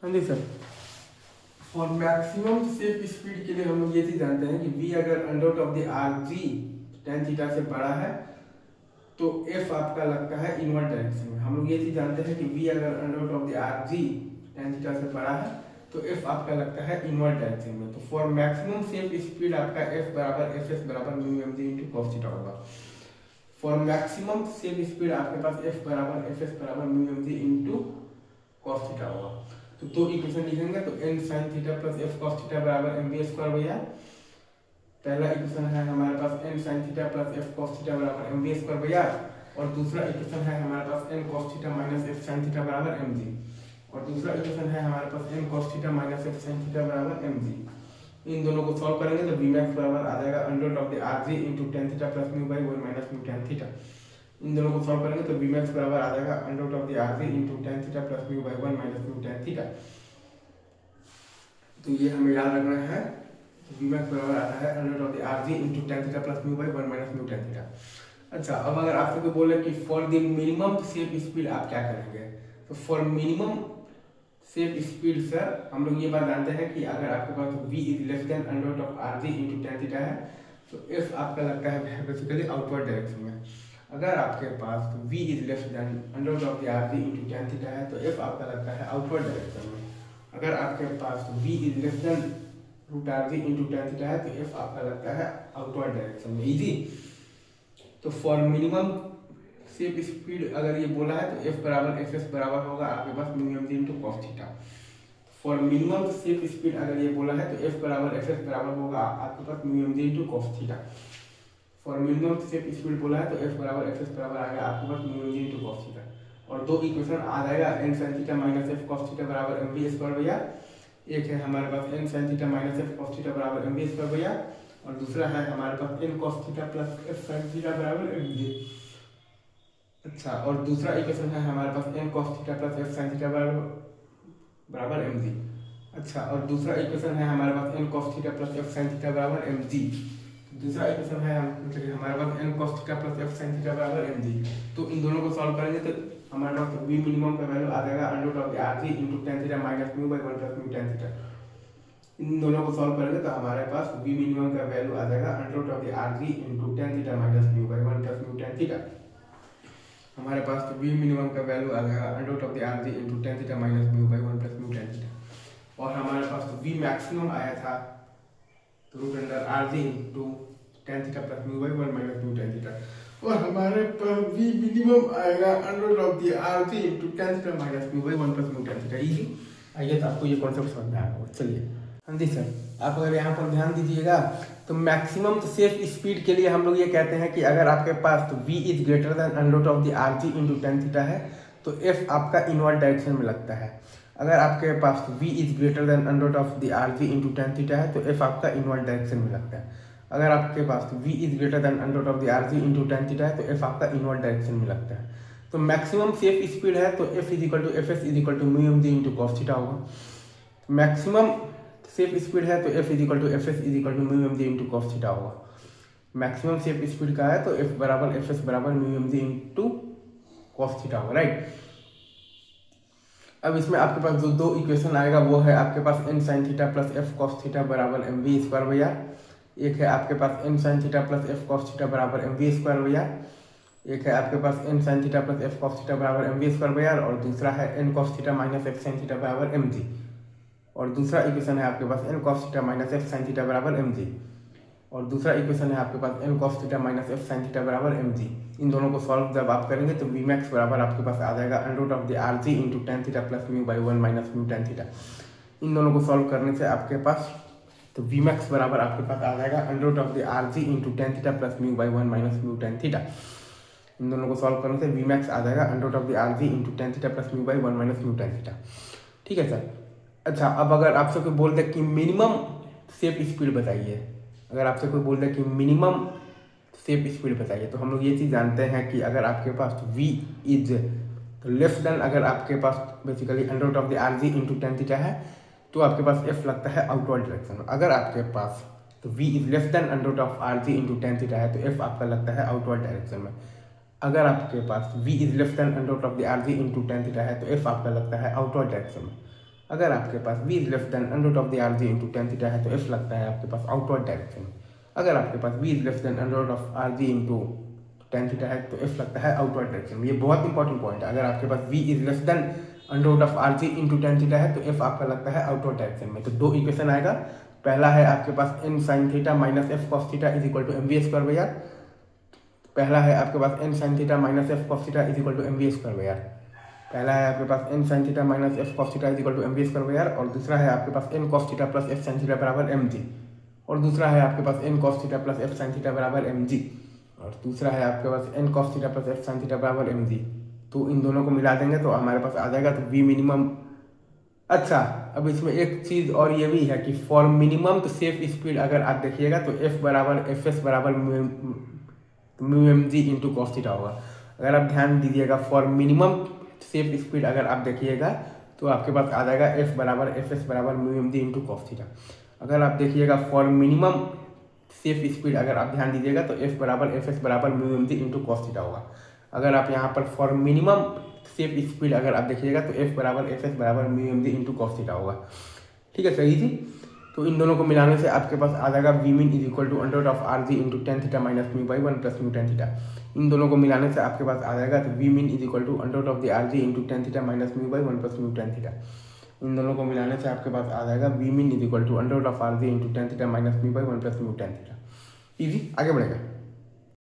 हाँ जी sir. For maximum safe speed के लिए हम लोग ये चीज जानते हैं कि v अगर under root of the are G tan theta से बड़ा है तो f आपका लगता है इनवर्ट डायरेक्शन में। हम लोग ये चीज जानते हैं कि v अगर under root of the are G tan theta से बड़ा है तो f आपका लगता है इनवर्ट डायरेक्शन में। तो फॉर मैक्सिमम सेफ स्पीड आपका f बराबर एफ एस बराबर mu M G into cos theta होगा। फॉर मैक्सिमम सेफ स्पीड आपके पास f बराबर एफ एस बराबर mu M G into cos theta होगा। तो दो इक्वेशन लिखेंगे तो n sin theta plus f cos theta बराबर mv स्क्वायर भैया। पहला इक्वेशन है हमारे पास n sin theta plus f cos theta बराबर mv स्क्वायर भैया, और दूसरा इक्वेशन है हमारे पास n cos theta minus f sin theta बराबर mg, और दूसरा इक्वेशन है हमारे पास n cos theta minus f sin theta बराबर mg। इन दोनों को सॉल्व करेंगे तो Vmax बराबर आ जाएगा under root of the R G into tan theta plus mu by 1 minus mu tan theta. इन दोनों को सॉल्व करेंगे तो Vmax बराबर आ जाएगा under root of the R G into tan theta plus mu by 1 minus mu tan theta. तो ये हमें याद रखना है। Vmax बराबर आता है under root of the R G into tan theta plus mu by 1 minus mu tan theta. अच्छा, अब अगर आपसे कोई बोले कि for the minimum safe speed आप क्या करेंगे, तो for minimum safe speed sir हम लोग ये बात जानते हैं कि अगर आपके पास v is less than under root of R G into tan theta है तो f आपका लगता है बेसिकली आउटवर्ड डायरेक्शन में। अगर आपके पास v is less than under root of R G into tan theta है तो f आपका लगता है आउटवर्ड डायरेक्शन में। अगर आपके पास v is less than root R ji into tan theta है तो f आपका लगता है आउटवर्ड डायरेक्शन में। इजी। तो फॉर मिनिमम सेफ स्पीड अगर ये बोला है तो f बराबर एफ एस बराबर होगा आपके पास mu M G into cos theta. For minimum safe speed अगर ये बोला है तो f बराबर एफ एस बराबर होगा आपके पास mu M G into cos theta. For minimum safe speed बोला है तो f बराबर एफ एस बराबर आएगा आपके पास mu M G into cos theta. और दो इक्वेशन आ जाएगा n sin theta minus f cos theta बराबर mv स्क्वायर भैया। एक है हमारे पास n sin theta minus f cos theta बराबर mv स्क्वायर भैया, और दूसरा है हमारे पास n cos theta plus f sin theta बराबर mv। अच्छा, और दूसरा इक्वेशन है हमारे पास n cos theta plus f sin theta बराबर mg। अच्छा, और दूसरा इक्वेशन है हमारे पास n cos theta plus f sin theta बराबर mg। दूसरा इक्वेशन है मतलब हमारे पास n cos theta plus f sin theta बराबर mg। तो इन दोनों को सॉल्व करेंगे तो हमारे पास v मिनिमम का वैल्यू आ जाएगा under root of R G into tan theta minus mu by 1 plus mu tan theta. इन दोनों को सॉल्व करेंगे तो हमारे पास v मिनिमम का वैल्यू आ जाएगा under root of R G into tan theta minus mu by 1 plus mu tan theta. हमारे पास तो v मिनिमम का वैल्यू आ जाएगा under root of R G into tan theta minus mu by 1 plus mu tan theta. और हमारे पास तो v मैक्सिमम आया था तो root under R ji into tan theta plus mu by 1 minus mu tan theta. और हमारे पास v मिनिमम आएगा under root of R G into tan theta minus mu by 1 plus mu tan theta. Easy. आइए तो आपको ये concept समझ में आएगा। चलिए हाँ जी सर, आप अगर यहाँ पर ध्यान दीजिएगा तो मैक्सिमम तो सेफ स्पीड के लिए हम लोग ये कहते हैं कि अगर आपके पास तो v is greater than under root of R G into tan theta है तो f आपका इनवर्ट डायरेक्शन में लगता है। अगर आपके पास तो v is greater than under root of R G into tan theta है तो f आपका इनवर्ट डायरेक्शन में लगता है। अगर आपके पास तो v is greater than under root of R G into tan theta है तो f आपका इनवर्ट डायरेक्शन में लगता है। तो मैक्सिमम सेफ स्पीड है तो f is equal to F S is equal to mu M G into cos theta होगा। मैक्सिमम सेफ स्पीड है तो f is equal to F S is equal to mu M G into cos theta होगा। Maximum safe speed का है तो f बराबर F S बराबर mu M G into cos theta होगा, राइट। अब इसमें आपके पास जो दो इक्वेशन आएगा वो है आपके पास n sin theta plus f cos theta बराबर mv स्क्वायर भैया। एक है आपके पास n sin theta plus f cos theta बराबर mv स्क्वायर भैया। एक है आपके पास n sin theta plus f cos theta बराबर mv स्क्वायर भैया, और दूसरा है n cos theta minus f sin theta बराबर mg। और दूसरा इक्वेशन है आपके पास n cos theta minus f sin theta बराबर mg। और दूसरा इक्वेशन है आपके पास n cos theta minus f sin theta बराबर mg। इन दोनों को सॉल्व जब आप करेंगे तो Vmax बराबर आपके पास आ जाएगा under root of R G into tan theta plus mu by 1 minus mu tan theta. इन दोनों को सॉल्व करने से आपके पास तो Vmax बराबर आपके पास आ जाएगा under root of R G into tan theta plus mu by 1 minus mu tan theta. इन दोनों को सॉल्व करने से Vmax आ जाएगा under root of R G into tan theta plus mu by 1 minus mu tan theta. ठीक है sir. अच्छा, अब अगर आपसे कोई बोल दे कि मिनिमम सेफ स्पीड बताइए, अगर आपसे कोई बोल दे कि मिनिमम सेफ स्पीड बताइए तो हम लोग ये चीज़ जानते हैं कि अगर आपके पास v इज तो लेस देन अगर आपके पास basically under root of R G into tan theta है तो आपके पास f लगता है आउटवर्ड डायरेक्शन में। अगर आपके पास तो v is less than under root of R G into tan theta है तो f आपका लगता है आउटवर्ड डायरेक्शन में। अगर आपके पास v is less than under root of R G into tan theta है तो f आपका लगता है आउटवर्ड डायरेक्शन में। अगर आपके पास v is less than under root of the R G into tan theta है तो f लगता है आपके पास आउटवर्ड डायरेक्शन में। अगर आपके पास v is less than under root of R G into tan theta है तो f लगता है आउटवर्ड डायरेक्शन में। ये बहुत इंपॉर्टेंट पॉइंट है। अगर आपके पास v is less than under root of R G into tan theta है तो f आपका लगता है आउटवर्ड डायरेक्शन में। तो दो इक्वेशन आएगा। पहला है आपके पास n sin theta minus F cos theta is equal to M V square by R. पहला है आपके पास n sin theta minus F cos theta is equal to M V square by R. पहला है आपके पास n sin theta minus F cos theta is equal to M V square by R. और दूसरा है आपके पास n cos theta plus f sin theta बराबर एम जी। और दूसरा है आपके पास n cos theta plus f sin theta बराबर एम जी। और दूसरा है आपके पास n cos theta plus f sin theta बराबर एम जी। तो इन दोनों को मिला देंगे तो हमारे पास आ जाएगा तो v मिनिमम। अच्छा, अब इसमें एक चीज़ और ये भी है कि फॉर मिनिमम तो सेफ स्पीड अगर आप देखिएगा तो f बराबर एफ एस बराबर mu M G into cos theta होगा। अगर आप ध्यान दीजिएगा फॉर मिनिमम सेफ स्पीड अगर आप देखिएगा तो आपके पास आ जाएगा f बराबर एफ एस बराबर mu M G into cos theta. अगर आप देखिएगा फॉर मिनिमम सेफ स्पीड अगर आप ध्यान दीजिएगा तो f बराबर एफ एस बराबर mu M G into cos theta होगा। अगर आप यहाँ पर फॉर मिनिमम सेफ स्पीड अगर आप देखिएगा तो f बराबर एफ एस बराबर mu M G into cos theta होगा। ठीक है, सही थी। तो इन दोनों को मिलाने से आपके पास आ जाएगा v mean is equal to under root of R G into tan theta minus mu by one plus mu tan theta. इन दोनों को मिलाने से आपके पास आ जाएगा तो v mean is equal to under root of the R G into tan theta minus mu by one plus mu tan theta. इन दोनों को मिलाने से आपके पास आ जाएगा v mean is equal to under root of R G into tan theta minus mu by one plus mu tan theta. Easy, आगे बढ़ेगा।